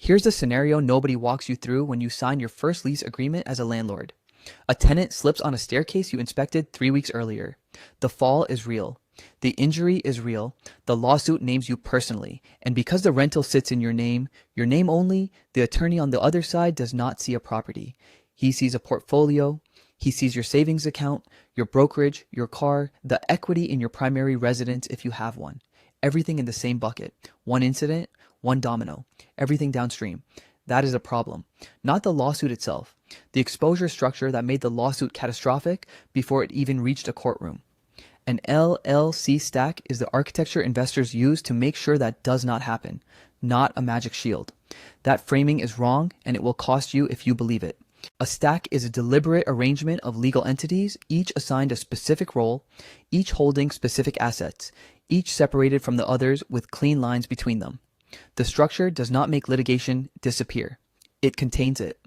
Here's the scenario nobody walks you through when you sign your first lease agreement as a landlord. A tenant slips on a staircase you inspected 3 weeks earlier. The fall is real. The injury is real. The lawsuit names you personally. And because the rental sits in your name only, the attorney on the other side does not see a property. He sees a portfolio. He sees your savings account, your brokerage, your car, the equity in your primary residence if you have one. Everything in the same bucket. One incident, one domino. Everything downstream. That is a problem. Not the lawsuit itself. The exposure structure that made the lawsuit catastrophic before it even reached a courtroom. An LLC stack is the architecture investors use to make sure that does not happen, not a magic shield. That framing is wrong, and it will cost you if you believe it. A stack is a deliberate arrangement of legal entities, each assigned a specific role, each holding specific assets, each separated from the others with clean lines between them. The structure does not make litigation disappear. It contains it.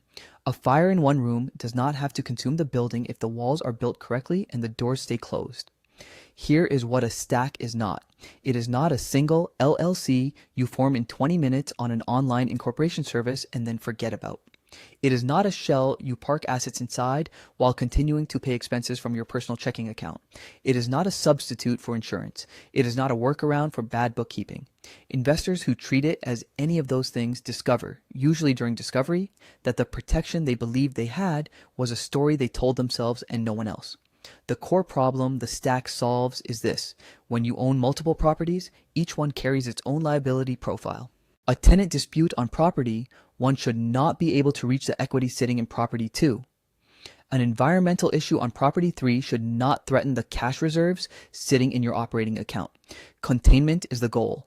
A fire in one room does not have to consume the building if the walls are built correctly and the doors stay closed. Here is what a stack is not. It is not a single LLC you form in 20 minutes on an online incorporation service and then forget about. It is not a shell you park assets inside while continuing to pay expenses from your personal checking account. It is not a substitute for insurance. It is not a workaround for bad bookkeeping. Investors who treat it as any of those things discover, usually during discovery, that the protection they believed they had was a story they told themselves and no one else. The core problem the stack solves is this: when you own multiple properties, each one carries its own liability profile. A tenant dispute on property, one should not be able to reach the equity sitting in property 2. An environmental issue on property 3 should not threaten the cash reserves sitting in your operating account. Containment is the goal.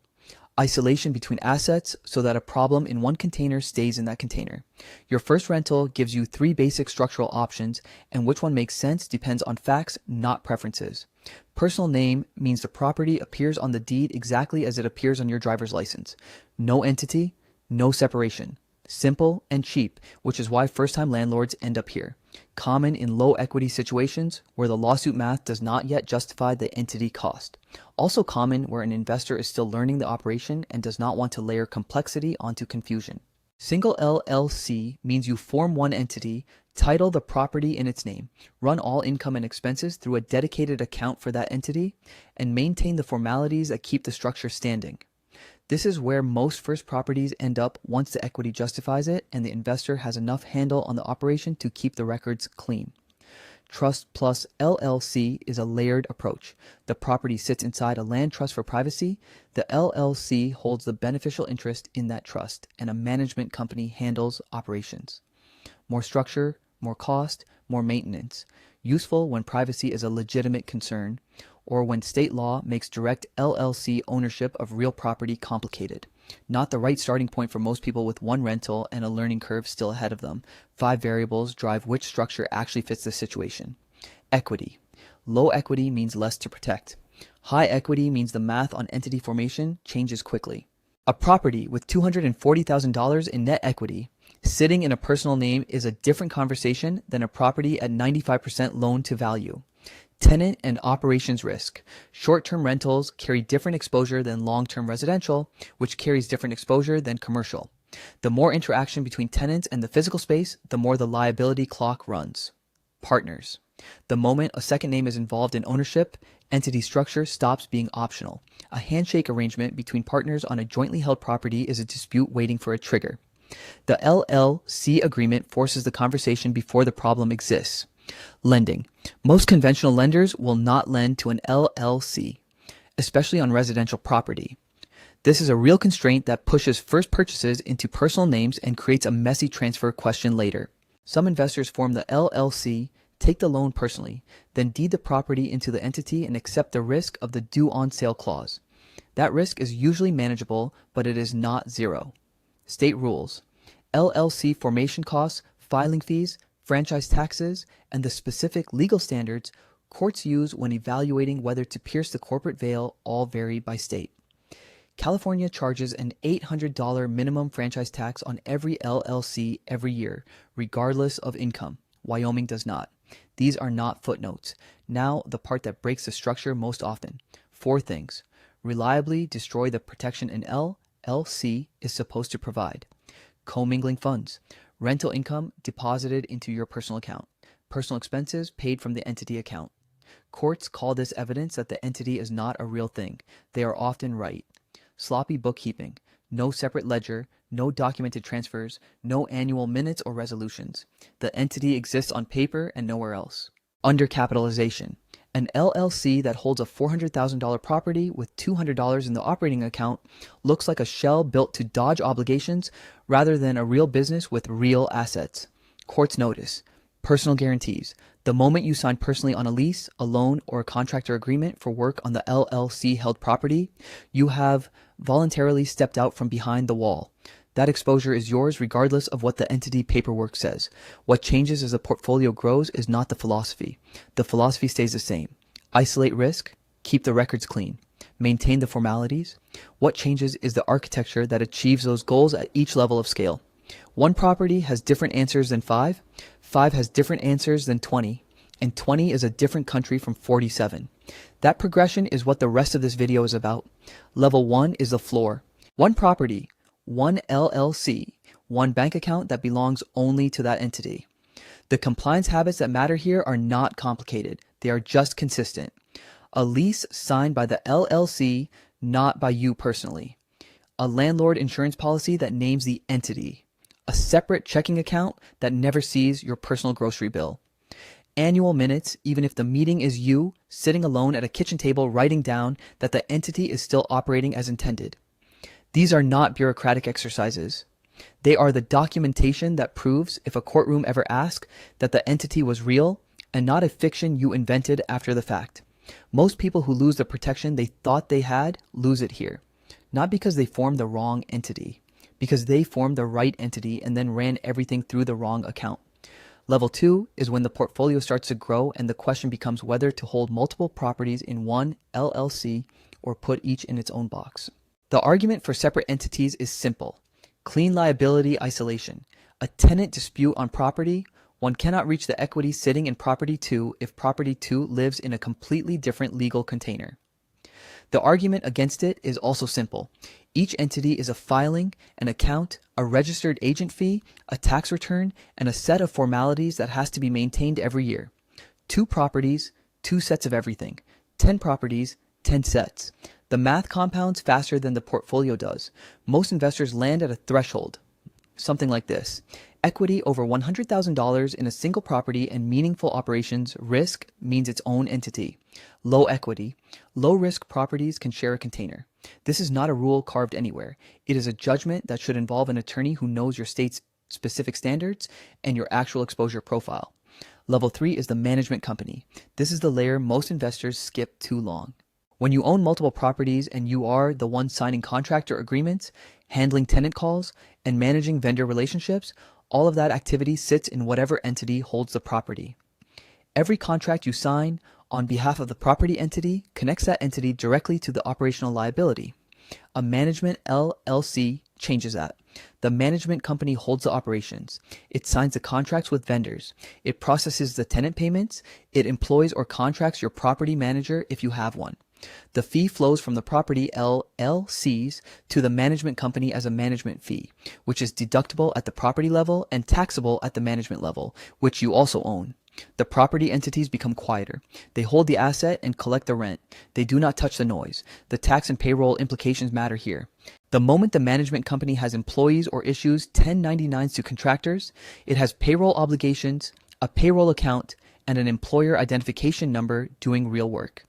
Isolation between assets so that a problem in one container stays in that container. Your first rental gives you 3 basic structural options, and which one makes sense depends on facts, not preferences. Personal name means the property appears on the deed exactly as it appears on your driver's license. No entity, no separation. Simple and cheap, which is why first-time landlords end up here. Common in low equity situations where the lawsuit math does not yet justify the entity cost. Also common where an investor is still learning the operation and does not want to layer complexity onto confusion. Single LLC means you form one entity, title the property in its name, run all income and expenses through a dedicated account for that entity, and maintain the formalities that keep the structure standing. This is where most first properties end up once the equity justifies it and the investor has enough handle on the operation to keep the records clean. Trust plus LLC is a layered approach. The property sits inside a land trust for privacy. The LLC holds the beneficial interest in that trust, and a management company handles operations. More structure, more cost, more maintenance. Useful when privacy is a legitimate concern, or when state law makes direct LLC ownership of real property complicated. Not the right starting point for most people with one rental and a learning curve still ahead of them. 5 variables drive which structure actually fits the situation. Equity. Low equity means less to protect. High equity means the math on entity formation changes quickly. A property with $240,000 in net equity sitting in a personal name is a different conversation than a property at 95% loan to value. Tenant and operations risk. Short-term rentals carry different exposure than long-term residential, which carries different exposure than commercial. The more interaction between tenants and the physical space, the more the liability clock runs. Partners. The moment a second name is involved in ownership, entity structure stops being optional. A handshake arrangement between partners on a jointly held property is a dispute waiting for a trigger. The LLC agreement forces the conversation before the problem exists. Lending. Most conventional lenders will not lend to an LLC, especially on residential property. This is a real constraint that pushes first purchases into personal names and creates a messy transfer question later. Some investors form the LLC, take the loan personally, then deed the property into the entity and accept the risk of the due on sale clause. That risk is usually manageable, but it is not zero. State rules. LLC formation costs, filing fees, franchise taxes, and the specific legal standards courts use when evaluating whether to pierce the corporate veil all vary by state. California charges an $800 minimum franchise tax on every LLC every year, regardless of income. Wyoming does not. These are not footnotes. Now, the part that breaks the structure most often. 4 things. Reliably destroy the protection an LLC is supposed to provide. commingling funds, rental income deposited into your personal account, personal expenses paid from the entity account. Courts call this evidence that the entity is not a real thing. They are often right. Sloppy bookkeeping, no separate ledger, no documented transfers, no annual minutes or resolutions. The entity exists on paper and nowhere else. Undercapitalization. An LLC that holds a $400,000 property with $200 in the operating account looks like a shell built to dodge obligations rather than a real business with real assets. Courts notice. Personal guarantees. The moment you sign personally on a lease, a loan, or a contractor agreement for work on the LLC held property, you have voluntarily stepped out from behind the wall. That exposure is yours regardless of what the entity paperwork says. What changes as the portfolio grows is not the philosophy. The philosophy stays the same. Isolate risk, keep the records clean, maintain the formalities. What changes is the architecture that achieves those goals at each level of scale. One property has different answers than 5, 5 has different answers than 20, and 20 is a different country from 47. That progression is what the rest of this video is about. Level 1 is the floor. One property, one LLC, one bank account that belongs only to that entity. The compliance habits that matter here are not complicated. They are just consistent. A lease signed by the LLC, not by you personally. A landlord insurance policy that names the entity. A separate checking account that never sees your personal grocery bill. Annual minutes, even if the meeting is you sitting alone at a kitchen table writing down that the entity is still operating as intended. These are not bureaucratic exercises. They are the documentation that proves, if a courtroom ever asks, that the entity was real and not a fiction you invented after the fact. Most people who lose the protection they thought they had lose it here. Not because they formed the wrong entity, because they formed the right entity and then ran everything through the wrong account. Level 2 is when the portfolio starts to grow and the question becomes whether to hold multiple properties in one LLC or put each in its own box. The argument for separate entities is simple. Clean liability isolation. A tenant dispute on property, one cannot reach the equity sitting in property 2 if property 2 lives in a completely different legal container. The argument against it is also simple. Each entity is a filing, an account, a registered agent fee, a tax return, and a set of formalities that has to be maintained every year. 2 properties, 2 sets of everything. 10 properties, 10 sets. The math compounds faster than the portfolio does. Most investors land at a threshold, something like this. Equity over $100,000 in a single property and meaningful operations risk means its own entity. Low equity. Low risk properties can share a container. This is not a rule carved anywhere. It is a judgment that should involve an attorney who knows your state's specific standards and your actual exposure profile. Level 3 is the management company. This is the layer most investors skip too long. When you own multiple properties and you are the one signing contractor agreements, handling tenant calls, and managing vendor relationships, all of that activity sits in whatever entity holds the property. Every contract you sign on behalf of the property entity connects that entity directly to the operational liability. A management LLC changes that. The management company holds the operations. It signs the contracts with vendors. It processes the tenant payments. It employs or contracts your property manager if you have one. The fee flows from the property LLCs to the management company as a management fee, which is deductible at the property level and taxable at the management level, which you also own. The property entities become quieter. They hold the asset and collect the rent. They do not touch the noise. The tax and payroll implications matter here. The moment the management company has employees or issues 1099s to contractors, it has payroll obligations, a payroll account, and an employer identification number doing real work.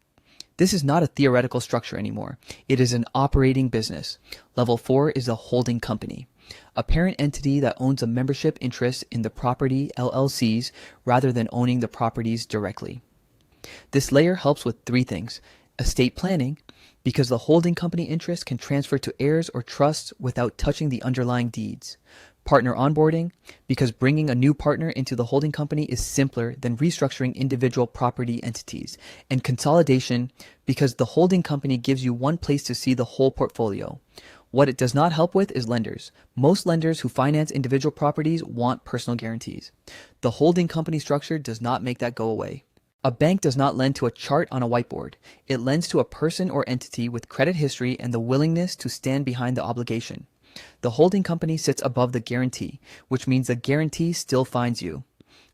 This is not a theoretical structure anymore. It is an operating business. Level 4 is a holding company, a parent entity that owns a membership interest in the property LLCs rather than owning the properties directly. This layer helps with 3 things. Estate planning, because the holding company interest can transfer to heirs or trusts without touching the underlying deeds. Partner onboarding, because bringing a new partner into the holding company is simpler than restructuring individual property entities. And consolidation, because the holding company gives you one place to see the whole portfolio. What it does not help with is lenders. Most lenders who finance individual properties want personal guarantees. The holding company structure does not make that go away. A bank does not lend to a chart on a whiteboard. It lends to a person or entity with credit history and the willingness to stand behind the obligation. The holding company sits above the guarantee, which means the guarantee still finds you.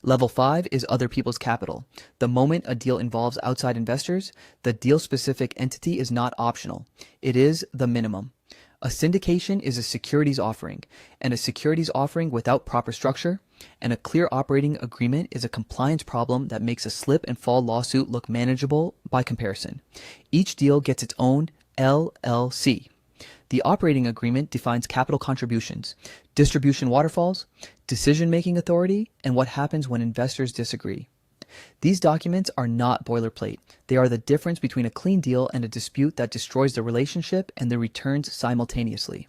Level 5 is other people's capital. The moment a deal involves outside investors, the deal-specific entity is not optional. It is the minimum. A syndication is a securities offering, and a securities offering without proper structure, and a clear operating agreement is a compliance problem that makes a slip and fall lawsuit look manageable by comparison. Each deal gets its own LLC. The operating agreement defines capital contributions, distribution waterfalls, decision-making authority, and what happens when investors disagree. These documents are not boilerplate. They are the difference between a clean deal and a dispute that destroys the relationship and the returns simultaneously.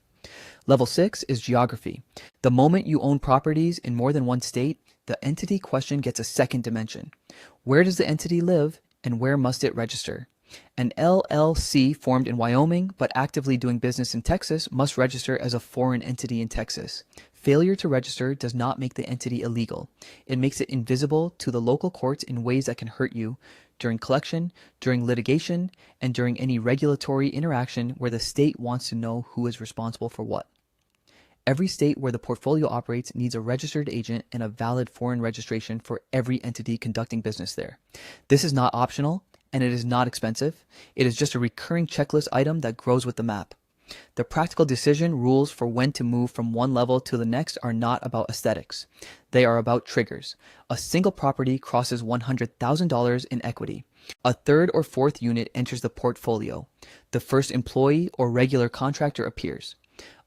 Level 6 is geography. The moment you own properties in more than one state, the entity question gets a second dimension. Where does the entity live, and where must it register? An LLC formed in Wyoming but actively doing business in Texas must register as a foreign entity in Texas. Failure to register does not make the entity illegal. It makes it invisible to the local courts in ways that can hurt you during collection, during litigation, and during any regulatory interaction where the state wants to know who is responsible for what. Every state where the portfolio operates needs a registered agent and a valid foreign registration for every entity conducting business there. This is not optional, and it is not expensive. It is just a recurring checklist item that grows with the map. The practical decision rules for when to move from one level to the next are not about aesthetics. They are about triggers. A single property crosses $100,000 in equity. A third or fourth unit enters the portfolio. The first employee or regular contractor appears.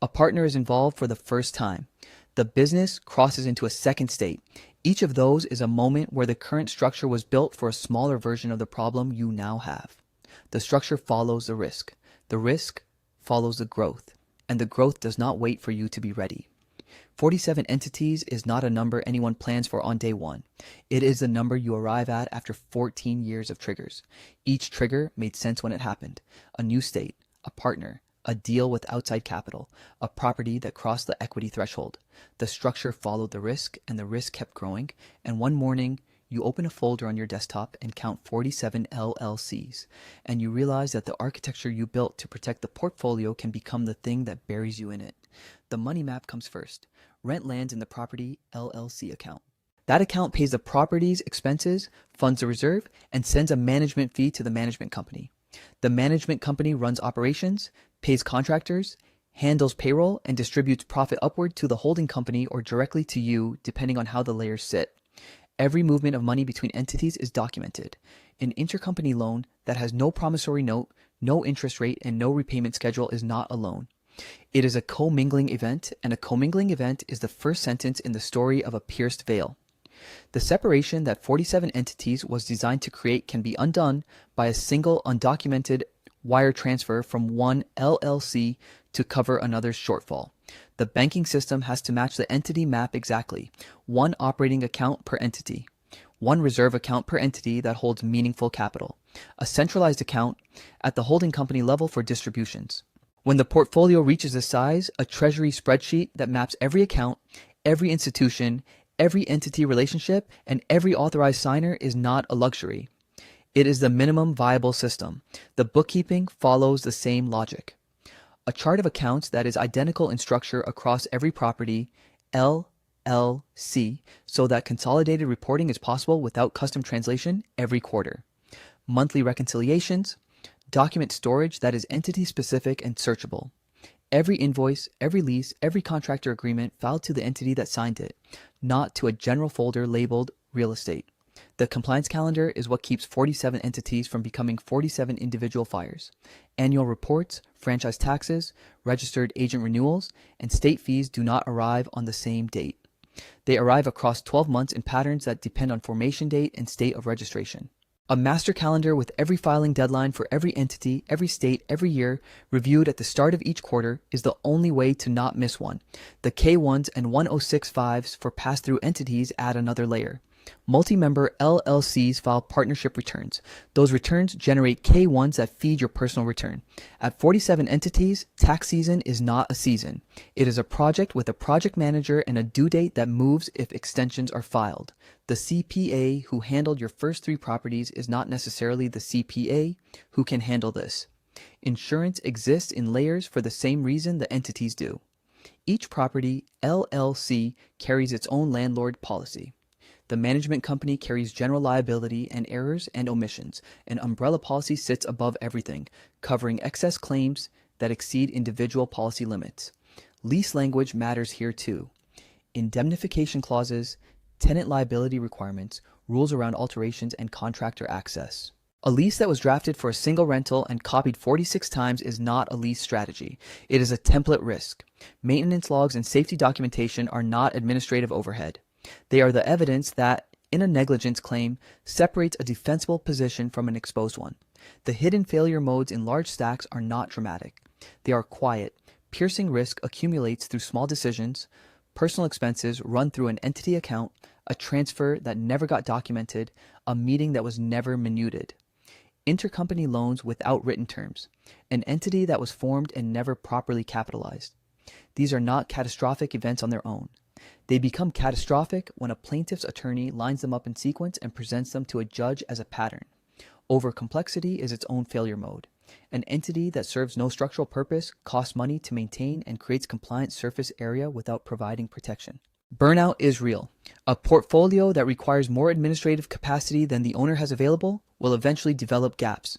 A partner is involved for the first time. The business crosses into a second state. Each of those is a moment where the current structure was built for a smaller version of the problem you now have. The structure follows the risk. The risk follows the growth, and the growth does not wait for you to be ready. 47 entities is not a number anyone plans for on day one. It is the number you arrive at after 14 years of triggers. Each trigger made sense when it happened. A new state, a partner, a deal with outside capital, a property that crossed the equity threshold. The structure followed the risk, and the risk kept growing, and one morning, you open a folder on your desktop and count 47 LLCs, and you realize that the architecture you built to protect the portfolio can become the thing that buries you in it. The money map comes first. Rent lands in the property LLC account. That account pays the property's expenses, funds the reserve, and sends a management fee to the management company. The management company runs operations, pays contractors, handles payroll, and distributes profit upward to the holding company or directly to you, depending on how the layers sit. Every movement of money between entities is documented. An intercompany loan that has no promissory note, no interest rate, and no repayment schedule is not a loan. It is a commingling event, and a commingling event is the first sentence in the story of a pierced veil. The separation that 47 entities was designed to create can be undone by a single undocumented wire transfer from one LLC to cover another's shortfall. The banking system has to match the entity map exactly. One operating account per entity. One reserve account per entity that holds meaningful capital. A centralized account at the holding company level for distributions. When the portfolio reaches this size, a treasury spreadsheet that maps every account, every institution, every entity relationship, and every authorized signer is not a luxury. It is the minimum viable system. The bookkeeping follows the same logic. A chart of accounts that is identical in structure across every property, LLC, so that consolidated reporting is possible without custom translation every quarter. Monthly reconciliations, document storage that is entity-specific and searchable. Every invoice, every lease, every contractor agreement filed to the entity that signed it, not to a general folder labeled real estate. The compliance calendar is what keeps 47 entities from becoming 47 individual fires. Annual reports, franchise taxes, registered agent renewals, and state fees do not arrive on the same date. They arrive across 12 months in patterns that depend on formation date and state of registration. A master calendar with every filing deadline for every entity, every state, every year, reviewed at the start of each quarter is the only way to not miss one. The K1s and 1065s for pass-through entities add another layer. Multi-member LLCs file partnership returns. Those returns generate K1s that feed your personal return. At 47 entities, tax season is not a season. It is a project with a project manager and a due date that moves if extensions are filed. The CPA who handled your first 3 properties is not necessarily the CPA who can handle this. Insurance exists in layers for the same reason the entities do. Each property, LLC, carries its own landlord policy. The management company carries general liability and errors and omissions. An umbrella policy sits above everything, covering excess claims that exceed individual policy limits. Lease language matters here too. Indemnification clauses, tenant liability requirements, rules around alterations, and contractor access. A lease that was drafted for a single rental and copied 46 times is not a lease strategy. It is a template risk. Maintenance logs and safety documentation are not administrative overhead. They are the evidence that, in a negligence claim, separates a defensible position from an exposed one. The hidden failure modes in large stacks are not dramatic. They are quiet. Piercing risk accumulates through small decisions, personal expenses run through an entity account, a transfer that never got documented, a meeting that was never minuted. Intercompany loans without written terms, an entity that was formed and never properly capitalized. These are not catastrophic events on their own. They become catastrophic when a plaintiff's attorney lines them up in sequence and presents them to a judge as a pattern. Overcomplexity is its own failure mode. An entity that serves no structural purpose, costs money to maintain, and creates compliant surface area without providing protection. Burnout is real. A portfolio that requires more administrative capacity than the owner has available will eventually develop gaps.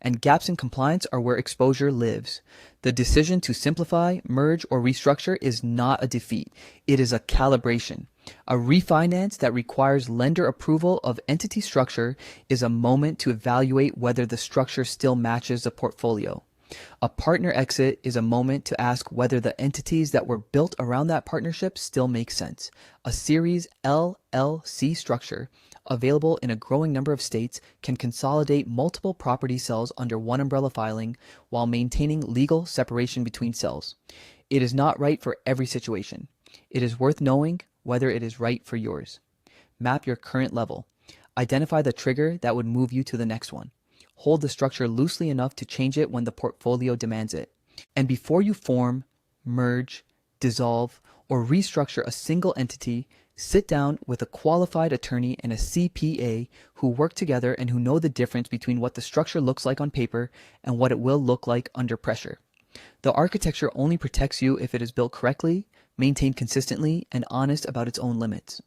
And gaps in compliance are where exposure lives. The decision to simplify, merge, or restructure is not a defeat. It is a calibration. A refinance that requires lender approval of entity structure is a moment to evaluate whether the structure still matches the portfolio. A partner exit is a moment to ask whether the entities that were built around that partnership still make sense. A series LLC structure, available in a growing number of states, can consolidate multiple property cells under one umbrella filing while maintaining legal separation between cells. It is not right for every situation. It is worth knowing whether it is right for yours. Map your current level. Identify the trigger that would move you to the next one. Hold the structure loosely enough to change it when the portfolio demands it. And before you form, merge, dissolve, or restructure a single entity, sit down with a qualified attorney and a CPA who work together and who know the difference between what the structure looks like on paper and what it will look like under pressure. The architecture only protects you if it is built correctly, maintained consistently, and honest about its own limits.